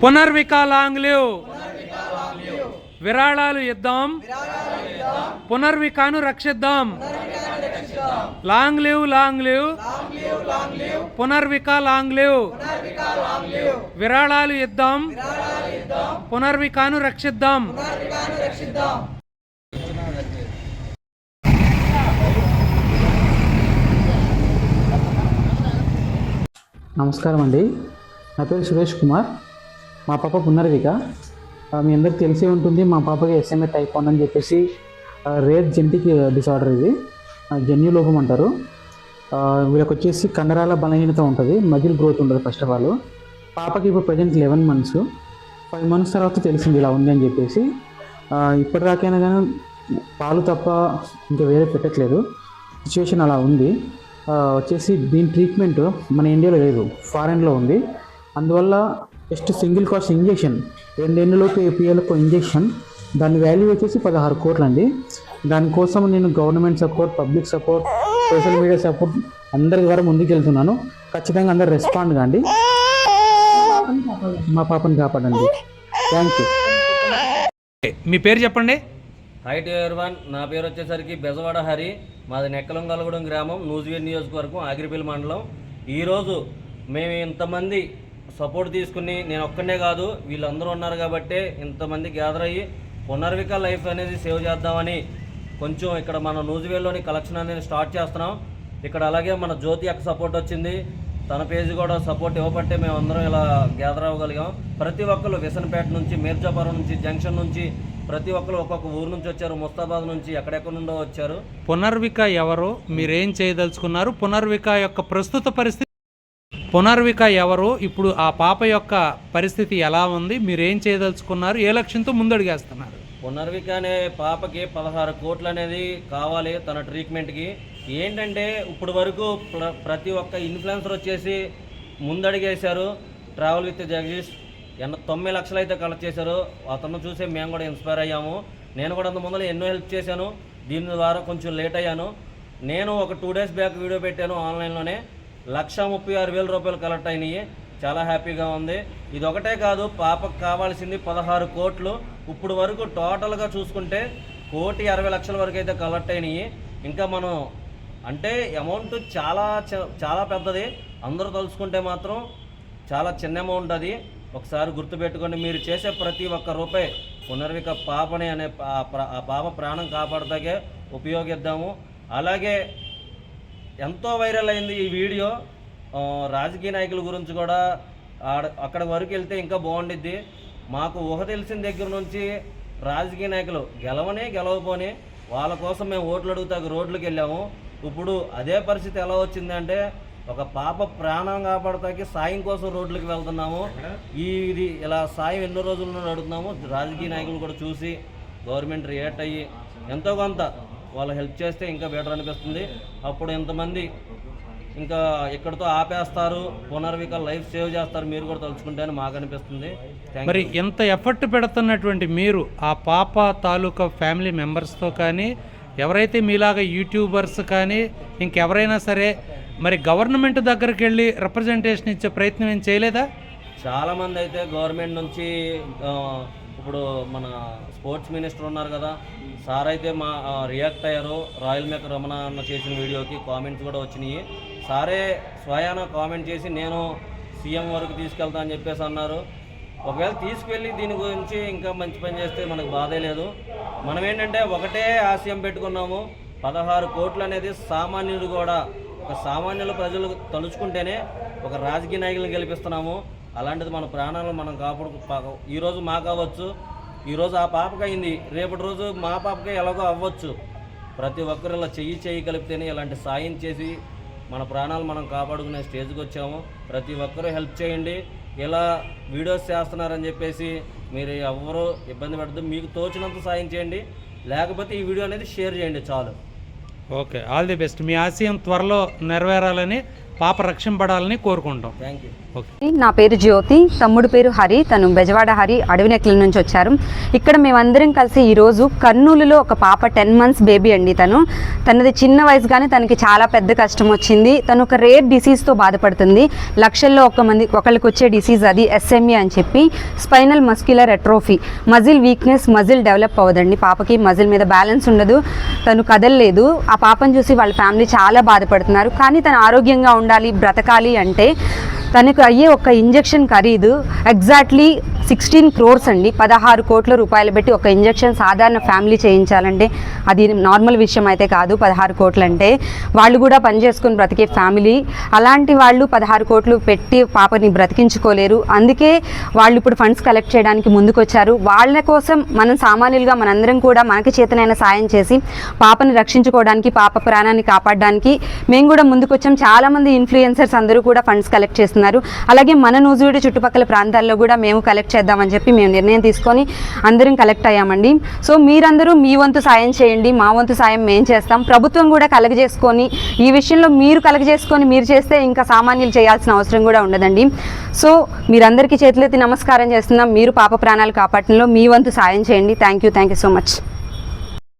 Punarvika long live. విరాళాలు ఇద్దాం, పునర్వికాను రక్షిద్దాం. Long live, long live, Punarvika long live. విరాళాలు ఇద్దాం, పునర్వికాను రక్షిద్దాం. నమస్కారం అండి, నా పేరు సురేష్ కుమార్. మా పాప పునర్విక. మీ అందరికి తెలిసే ఉంటుంది, మా పాపకి SMA టైప్ 1 అని చెప్పేసి రేర్ జెనెటిక్ డిసార్డర్. ఇది జన్యు లోపం అంటారు. వీళ్ళకి వచ్చేసి కండరాల బలహీనత ఉంటుంది, మజిల్ గ్రోత్ ఉండదు. ఫస్ట్ ఆఫ్ ఆల్ పాపకి ఇప్పుడు ప్రజెంట్ 11 months. 5 months తర్వాత తెలిసింది ఇలా ఉంది అని చెప్పేసి. ఇప్పటిదాకైనా కానీ పాలు తప్ప ఇంకా వేరే పెట్టట్లేదు. సిచ్యువేషన్ అలా ఉంది. వచ్చేసి దీని ట్రీట్మెంట్ మన ఇండియాలో లేదు, ఫారెన్లో ఉంది. అందువల్ల జస్ట్ సింగిల్ కాస్ట్ ఇంజెక్షన్, 2 ఏళ్ళలోపు ఏపీఎల్కు ఇంజెక్షన్, దాని వాల్యూ వచ్చేసి 16 కోట్లు అండి. దానికోసం నేను government support, public support, social media support అందరి ద్వారా ముందుకు వెళ్తున్నాను. ఖచ్చితంగా అందరు రెస్పాండ్ కాండి, మా పాపని కాపాడండి. Thank you. మీ పేరు చెప్పండి. హై టు ఎవరీవన్, నా పేరు వచ్చేసరికి బెజవాడ హరి. మాది నెక్కలంగలగూడెం గ్రామం, నూజివీడ్ నియోజకవర్గం, ఆగిరిపల్లి మండలం. ఈరోజు మేము ఇంతమంది సపోర్ట్ తీసుకుని, నేను ఒక్కనే కాదు వీళ్ళందరూ ఉన్నారు కాబట్టి ఇంతమంది గ్యాదర్ అయ్యి పునర్విక లైఫ్ అనేది సేవ్ చేద్దామని కొంచెం ఇక్కడ మన నూజివీడ్లోని కలెక్షన్ అనేది స్టార్ట్ చేస్తున్నాం. ఇక్కడ అలాగే మన జ్యోతి అక్క సపోర్ట్ వచ్చింది, తన పేజీ కూడా సపోర్ట్ ఇవ్వబట్టే మేము అందరం ఇలా గ్యాదర్ అవ్వగలిగాం. ప్రతి ఒక్కరు విసనపేట నుంచి, మీర్జాపురం నుంచి, జంక్షన్ నుంచి ప్రతి ఒక్కరు ఒక్కొక్క ఊరు నుంచి వచ్చారు, ముస్తాబాద్ నుంచి, ఎక్కడెక్కడ నుండో వచ్చారు. పునర్విక ఎవరు, మీరేం చేయదలుచుకున్నారు, పునర్విక యొక్క ప్రస్తుత పరిస్థితి, పునర్విక ఎవరు, ఇప్పుడు ఆ పాప యొక్క పరిస్థితి ఎలా ఉంది, మీరేం చేయదలుచుకున్నారు, ఏ లక్ష్యంతో ముందడుగేస్తున్నారు? పునర్విక అనే పాపకి 16 కోట్లు అనేది కావాలి తన ట్రీట్మెంట్కి. ఏంటంటే ఇప్పుడు వరకు ప్రతి ఒక్క ఇన్ఫ్లుయెన్సర్ వచ్చేసి ముందడిగేశారు. ట్రావెల్ విత్ జగదీష్ 9 లక్షలు అయితే కలెక్ట్ చేశారు. అతను చూసి మేము కూడా ఇన్స్పైర్ అయ్యాము. నేను కూడా అంత ముందర ఎన్నో హెల్ప్ చేశాను, దీని ద్వారా కొంచెం లేట్ అయ్యాను. నేను ఒక 2 days బ్యాక్ వీడియో పెట్టాను ఆన్లైన్లోనే, 1,36,000 రూపాయలు కలెక్ట్ అయినాయి. చాలా హ్యాపీగా ఉంది. ఇది ఒకటే కాదు, పాపకు కావాల్సింది 16 కోట్లు. ఇప్పుడు వరకు టోటల్గా చూసుకుంటే 1,60,00,000 వరకు అయితే కలెక్ట్ అయినాయి. ఇంకా మనం అంటే అమౌంట్ చాలా పెద్దది. అందరూ తలుచుకుంటే మాత్రం చాలా చిన్న అమౌంట్ అది. ఒకసారి గుర్తుపెట్టుకోండి, మీరు చేసే ప్రతి ఒక్క రూపాయి పునర్విక పాపని అనే ఆ పాప ప్రాణం కాపాడతాకే ఉపయోగిద్దాము. అలాగే ఎంతో వైరల్ అయింది ఈ వీడియో. రాజకీయ నాయకుల గురించి కూడా అక్కడ వరకు వెళ్తే ఇంకా బాగుండిద్ది. మాకు ఊహ తెలిసిన దగ్గర నుంచి రాజకీయ నాయకులు గెలవపోని వాళ్ళ కోసం మేము ఓట్లు అడుగుతాకు రోడ్లకు వెళ్ళాము. ఇప్పుడు అదే పరిస్థితి ఎలా వచ్చిందంటే, ఒక పాప ప్రాణం కాపాడతాకి సాయం కోసం రోడ్లకు వెళ్తున్నాము. ఇది ఇలా సాయం ఎన్నో రోజుల నుండి అడుగుతున్నాము. రాజకీయ నాయకులు కూడా చూసి గవర్నమెంట్ రియాక్ట్ అయ్యి ఎంతో కొంత వాళ్ళు హెల్ప్ చేస్తే ఇంకా బెటర్ అనిపిస్తుంది. అప్పుడు ఎంతమంది ఇంకా ఇక్కడితో ఆపేస్తారు, పునర్విక లైఫ్ సేవ్ చేస్తారు, మీరు కూడా తలుచుకుంటే అని మాకు అనిపిస్తుంది. మరి ఎంత ఎఫర్ట్ పెడుతున్నటువంటి మీరు ఆ పాప తాలూకా ఫ్యామిలీ మెంబర్స్తో కానీ, ఎవరైతే మీలాగా యూట్యూబర్స్ కానీ ఇంకెవరైనా సరే మరి గవర్నమెంట్ దగ్గరికి వెళ్ళి రిప్రజెంటేషన్ ఇచ్చే ప్రయత్నం ఏం చేయలేదా? చాలామంది అయితే గవర్నమెంట్ నుంచి ఇప్పుడు మన స్పోర్ట్స్ మినిస్టర్ ఉన్నారు కదా సార్, అయితే మా రియాక్ట్ అయ్యారు. రాయల్ మేక రమణ అన్న చేసిన వీడియోకి కామెంట్స్ కూడా వచ్చినాయి. సారే స్వయాన కామెంట్ చేసి నేను సీఎం వరకు తీసుకెళ్తా అని చెప్పేసి అన్నారు. ఒకవేళ తీసుకువెళ్ళి దీని గురించి ఇంకా మంచి పని చేస్తే మనకు బాధే లేదు. మనం ఏంటంటే ఒకటే ఆశయం పెట్టుకున్నాము, 16 కోట్లు అనేది సామాన్యుడు కూడా, ఒక సామాన్యుల ప్రజలు తలుచుకుంటేనే ఒక రాజకీయ నాయకులను గెలిపిస్తున్నాము. అలాంటిది మన ప్రాణాలను మనం ఈరోజు మాకు అవ్వచ్చు, ఈరోజు ఆ పాపకి అయింది, రేపటి రోజు మా పాపకి ఎలాగో అవ్వచ్చు. ప్రతి ఒక్కరు ఇలా చెయ్యి కలిపితేనే ఇలాంటి సాయం చేసి మన ప్రాణాలు మనం కాపాడుకునే స్టేజ్కి వచ్చాము. ప్రతి ఒక్కరూ హెల్ప్ చేయండి. ఇలా వీడియోస్ చేస్తున్నారని చెప్పేసి మీరు ఎవరూ ఇబ్బంది పడద్దు. మీకు తోచినంత సాయం చేయండి, లేకపోతే ఈ వీడియో అనేది షేర్ చేయండి చాలు. Okay, all the best. మీ ఆశయం త్వరలో నెరవేరాలని పాప రక్షింపడాలని కోరుకుంటాం. Thank you. ఓకే. నా పేరు జ్యోతి, తమ్ముడు పేరు హరి, తను బెజవాడ హరి అడవినెక్కల నుంచి వచ్చారు. ఇక్కడ మేమందరం కలిసి ఈరోజు కర్నూలులో ఒక పాప 10 months బేబీ అండి. తనది చిన్న వయసు కానీ తనకి చాలా పెద్ద కష్టం వచ్చింది. తను ఒక రేర్ డిసీజ్తో బాధపడుతుంది. లక్షల్లో ఒకళ్ళకి వచ్చే డిసీజ్ అది SMA అని చెప్పి, spinal muscular atrophy, muscle weakness, muscle develop అవ్వదండి పాపకి, మజిల్ మీద బ్యాలెన్స్ ఉండదు, తను కదలలేదు. ఆ పాపను చూసి వాళ్ళ ఫ్యామిలీ చాలా బాధపడుతున్నారు. కానీ తను ఆరోగ్యంగా ఉండాలి, బ్రతకాలి అంటే తనకు అయ్యే ఒక ఇంజెక్షన్ ఖరీదు ఎగ్జాక్ట్లీ 16 crores అండి. 16 కోట్ల రూపాయలు పెట్టి ఒక ఇంజెక్షన్ సాధారణ ఫ్యామిలీ చేయించాలంటే అది నార్మల్ విషయం అయితే కాదు. 16 కోట్లు అంటే వాళ్ళు కూడా పనిచేసుకుని బ్రతికే ఫ్యామిలీ, అలాంటి వాళ్ళు 16 కోట్లు పెట్టి పాపని బ్రతికించుకోలేరు. అందుకే వాళ్ళు ఇప్పుడు ఫండ్స్ కలెక్ట్ చేయడానికి ముందుకొచ్చారు. వాళ్ళ కోసం మనం సామాన్యులుగా మనందరం కూడా మనకి చేతనైన సాయం చేసి పాపని రక్షించుకోవడానికి, పాప ప్రాణాన్ని కాపాడడానికి మేము కూడా ముందుకొచ్చాం. చాలామంది ఇన్ఫ్లుయెన్సర్స్ అందరూ కూడా ఫండ్స్ కలెక్ట్ చేస్తున్నారు. అలాగే మన నూజివీడు చుట్టుపక్కల ప్రాంతాల్లో కూడా మేము కలెక్ట్ చేద్దామని చెప్పి మేము నిర్ణయం తీసుకొని అందరం కలెక్ట్ అయ్యామండి. సో మీరందరూ మీ వంతు సాయం చేయండి, మా వంతు సాయం మేము చేస్తాం. ప్రభుత్వం కూడా కలగజేసుకొని ఈ విషయంలో మీరు కలగజేసుకొని మీరు చేస్తే ఇంకా సామాన్యులు చేయాల్సిన అవసరం కూడా ఉండదండి. సో మీరందరికీ చేతులెత్తి నమస్కారం చేస్తున్నాం. మీరు పాప ప్రాణాలు కాపాడటంలో మీ వంతు సాయం చేయండి. Thank you so much.